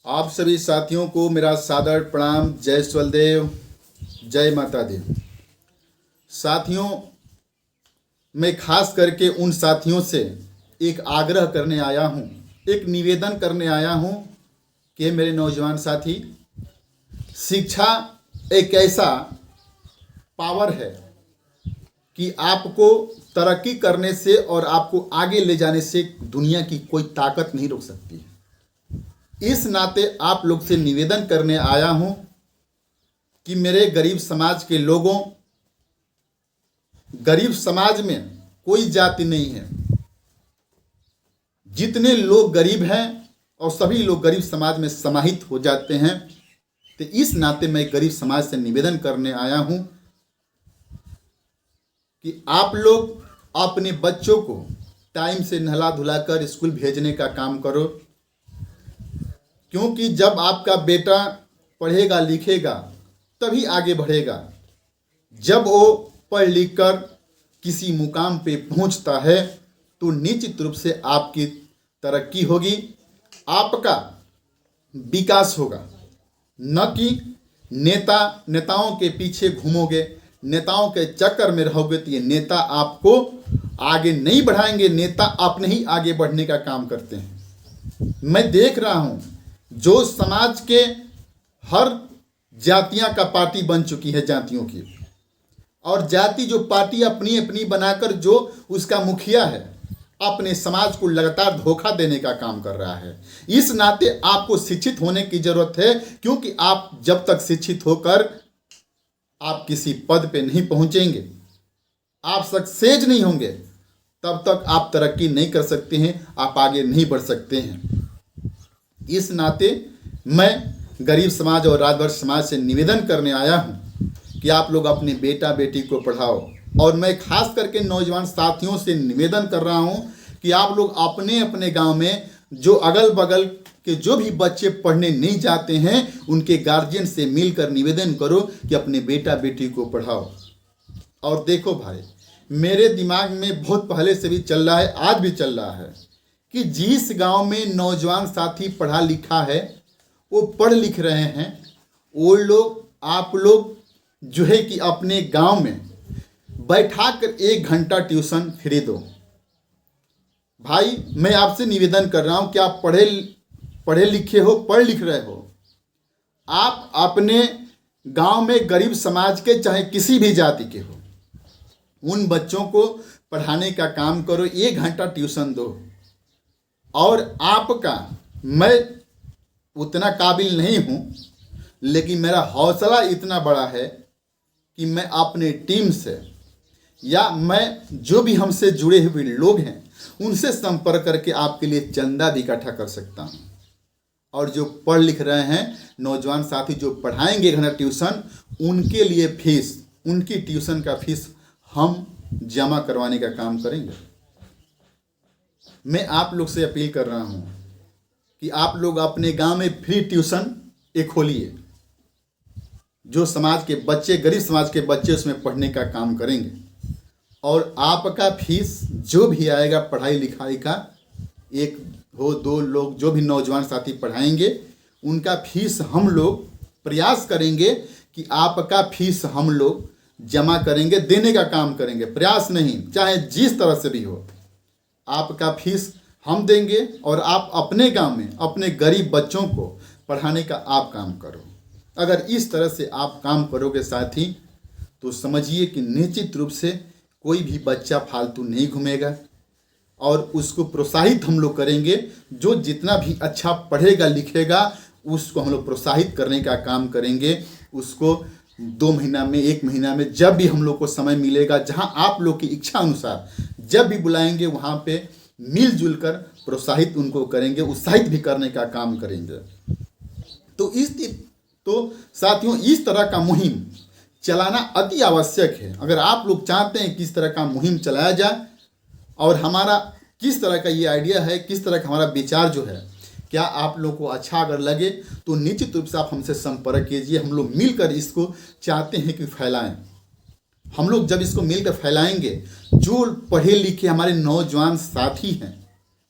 आप सभी साथियों को मेरा सादर प्रणाम। जय स्वलदेव, जय माता दी। साथियों, मैं खास करके उन साथियों से एक आग्रह करने आया हूँ, एक निवेदन करने आया हूँ कि मेरे नौजवान साथी, शिक्षा एक ऐसा पावर है कि आपको तरक्की करने से और आपको आगे ले जाने से दुनिया की कोई ताकत नहीं रोक सकती है। इस नाते आप लोग से निवेदन करने आया हूं कि मेरे गरीब समाज के लोगों, गरीब समाज में कोई जाति नहीं है। जितने लोग गरीब हैं और सभी लोग गरीब समाज में समाहित हो जाते हैं, तो इस नाते मैं गरीब समाज से निवेदन करने आया हूं कि आप लोग अपने बच्चों को टाइम से नहला धुलाकर स्कूल भेजने का काम करो, क्योंकि जब आपका बेटा पढ़ेगा लिखेगा तभी आगे बढ़ेगा। जब वो पढ़ लिख कर किसी मुकाम पे पहुंचता है तो निश्चित रूप से आपकी तरक्की होगी, आपका विकास होगा। न कि नेताओं के पीछे घूमोगे, नेताओं के चक्कर में रहोगे तो ये नेता आपको आगे नहीं बढ़ाएंगे, नेता अपने ही आगे बढ़ने का काम करते हैं। मैं देख रहा हूँ जो समाज के हर जातियां का पार्टी बन चुकी है, जातियों की, और जाति जो पार्टी अपनी अपनी बनाकर जो उसका मुखिया है अपने समाज को लगातार धोखा देने का काम कर रहा है। इस नाते आपको शिक्षित होने की जरूरत है, क्योंकि आप जब तक शिक्षित होकर आप किसी पद पे नहीं पहुंचेंगे, आप सक्सेस नहीं होंगे, तब तक आप तरक्की नहीं कर सकते हैं, आप आगे नहीं बढ़ सकते हैं। इस नाते मैं गरीब समाज और राजभर समाज से निवेदन करने आया हूं कि आप लोग अपने बेटा बेटी को पढ़ाओ। और मैं खास करके नौजवान साथियों से निवेदन कर रहा हूं कि आप लोग अपने अपने गांव में जो अगल बगल के जो भी बच्चे पढ़ने नहीं जाते हैं, उनके गार्जियन से मिलकर निवेदन करो कि अपने बेटा बेटी को पढ़ाओ। और देखो भाई, मेरे दिमाग में बहुत पहले से भी चल रहा है, आज भी चल रहा है कि जिस गांव में नौजवान साथी पढ़ा लिखा है, वो पढ़ लिख रहे हैं, वो लोग, आप लोग जो है कि अपने गांव में बैठाकर 1 घंटा ट्यूशन फ्री दो। भाई, मैं आपसे निवेदन कर रहा हूं कि आप पढ़े लिखे हो, पढ़ लिख रहे हो, आप अपने गांव में गरीब समाज के चाहे किसी भी जाति के हो, उन बच्चों को पढ़ाने का काम करो, 1 घंटा ट्यूशन दो। और आपका, मैं उतना काबिल नहीं हूँ, लेकिन मेरा हौसला इतना बड़ा है कि मैं अपने टीम से या मैं जो भी हमसे जुड़े हुए लोग हैं उनसे संपर्क करके आपके लिए चंदा भी इकट्ठा कर सकता हूँ। और जो पढ़ लिख रहे हैं नौजवान साथी जो पढ़ाएंगे 1 घंटा ट्यूशन, उनके लिए फीस, उनकी ट्यूशन का फीस हम जमा करवाने का काम करेंगे। मैं आप लोग से अपील कर रहा हूँ कि आप लोग अपने गांव में फ्री ट्यूशन एक खोलिए, जो समाज के बच्चे, गरीब समाज के बच्चे उसमें पढ़ने का काम करेंगे। और आपका फीस जो भी आएगा पढ़ाई लिखाई का, 1 हो 2 लोग जो भी नौजवान साथी पढ़ाएंगे, उनका फीस हम लोग प्रयास करेंगे कि आपका फीस हम लोग जमा करेंगे, देने का काम करेंगे। प्रयास नहीं, चाहे जिस तरह से भी हो, आपका फीस हम देंगे और आप अपने गांव में अपने गरीब बच्चों को पढ़ाने का आप काम करो। अगर इस तरह से आप काम करोगे साथी, तो समझिए कि निश्चित रूप से कोई भी बच्चा फालतू नहीं घूमेगा, और उसको प्रोत्साहित हम लोग करेंगे। जो जितना भी अच्छा पढ़ेगा लिखेगा, उसको हम लोग प्रोत्साहित करने का काम करेंगे। उसको 2 महीना में, 1 महीना में, जब भी हम लोग को समय मिलेगा, जहां आप लोग की इच्छा अनुसार जब भी बुलाएंगे, वहां पे मिलजुल कर प्रोत्साहित उनको करेंगे, उत्साहित भी करने का काम करेंगे। तो साथियों, इस तरह का मुहिम चलाना अति आवश्यक है। अगर आप लोग चाहते हैं कि इस तरह का मुहिम चलाया जाए, और हमारा किस तरह का ये आइडिया है, किस तरह का हमारा विचार जो है, क्या आप लोग को अच्छा अगर लगे तो निश्चित रूप से आप हमसे संपर्क कीजिए। हम लोग मिलकर इसको चाहते हैं कि फैलाएं। हम लोग जब इसको मिलकर फैलाएंगे, जो पढ़े लिखे हमारे नौजवान साथी हैं,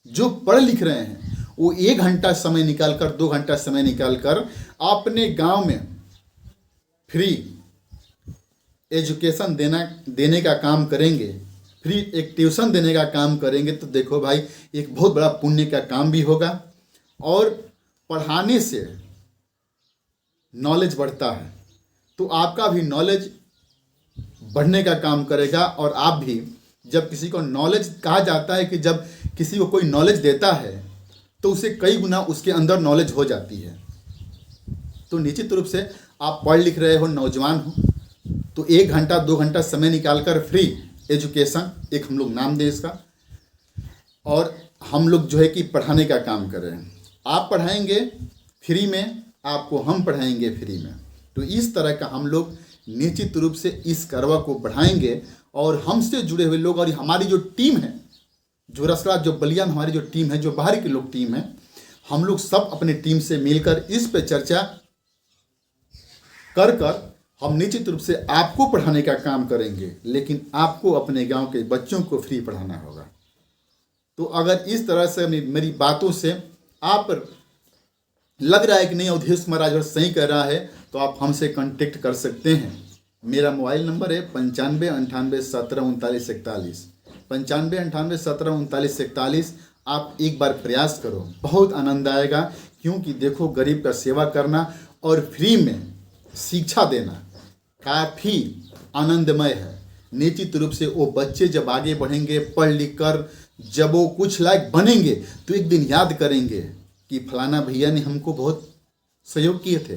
जो पढ़ लिख रहे हैं, वो 1 घंटा समय निकाल कर, 2 घंटा समय निकाल कर अपने गांव में फ्री एजुकेशन देने का काम करेंगे, फ्री एक ट्यूशन देने का काम करेंगे, तो देखो भाई एक बहुत बड़ा पुण्य का काम भी होगा। और पढ़ाने से नॉलेज बढ़ता है, तो आपका भी नॉलेज बढ़ने का काम करेगा। और आप भी, जब किसी को नॉलेज, कहा जाता है कि जब किसी को कोई नॉलेज देता है तो उसे कई गुना उसके अंदर नॉलेज हो जाती है। तो निश्चित रूप से आप पढ़ लिख रहे हो, नौजवान हो, तो 1 घंटा 2 घंटा समय निकालकर फ्री एजुकेशन, एक हम लोग नाम दें इसका, और हम लोग जो है कि पढ़ाने का काम कर रहे हैं। आप पढ़ाएंगे फ्री में, आपको हम पढ़ाएंगे फ्री में। तो इस तरह का हम लोग निश्चित रूप से इस करवा को बढ़ाएंगे। और हमसे जुड़े हुए लोग और हमारी जो टीम है, जो रसड़ा, जो बलिया में हमारी जो टीम है, जो बाहर के लोग टीम है, हम लोग सब अपने टीम से मिलकर इस पे चर्चा कर हम निश्चित रूप से आपको पढ़ाने का काम करेंगे, लेकिन आपको अपने गांव के बच्चों को फ्री पढ़ाना होगा। तो अगर इस तरह से मेरी बातों से आप लग रहा है कि नहीं अवधेश कुमार राजभर सही कह रहा है, तो आप हमसे कांटेक्ट कर सकते हैं। मेरा मोबाइल नंबर है 95 98 17 39 41, 95 98 17 39 41। आप एक बार प्रयास करो, बहुत आनंद आएगा। क्योंकि देखो, गरीब का सेवा करना और फ्री में शिक्षा देना काफ़ी आनंदमय है। निश्चित रूप से वो बच्चे जब आगे बढ़ेंगे, पढ़ लिख कर जब वो कुछ लायक बनेंगे, तो एक दिन याद करेंगे कि फलाना भैया ने हमको बहुत सहयोग किए थे,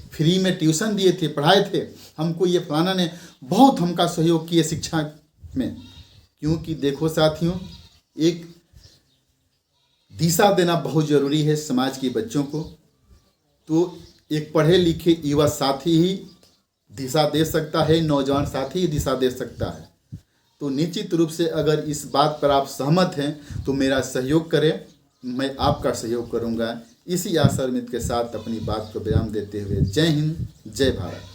फ्री में ट्यूशन दिए थे, पढ़ाए थे हमको, ये फलाना ने बहुत हमका सहयोग किए शिक्षा में। क्योंकि देखो साथियों, एक दिशा देना बहुत ज़रूरी है समाज के बच्चों को। तो एक पढ़े लिखे युवा साथी ही दिशा दे सकता है, नौजवान साथी ही दिशा दे सकता है। तो निश्चित रूप से अगर इस बात पर आप सहमत हैं तो मेरा सहयोग करें, मैं आपका सहयोग करूंगा। इसी आशा उम्मीद के साथ अपनी बात को विराम देते हुए जय हिंद, जय भारत।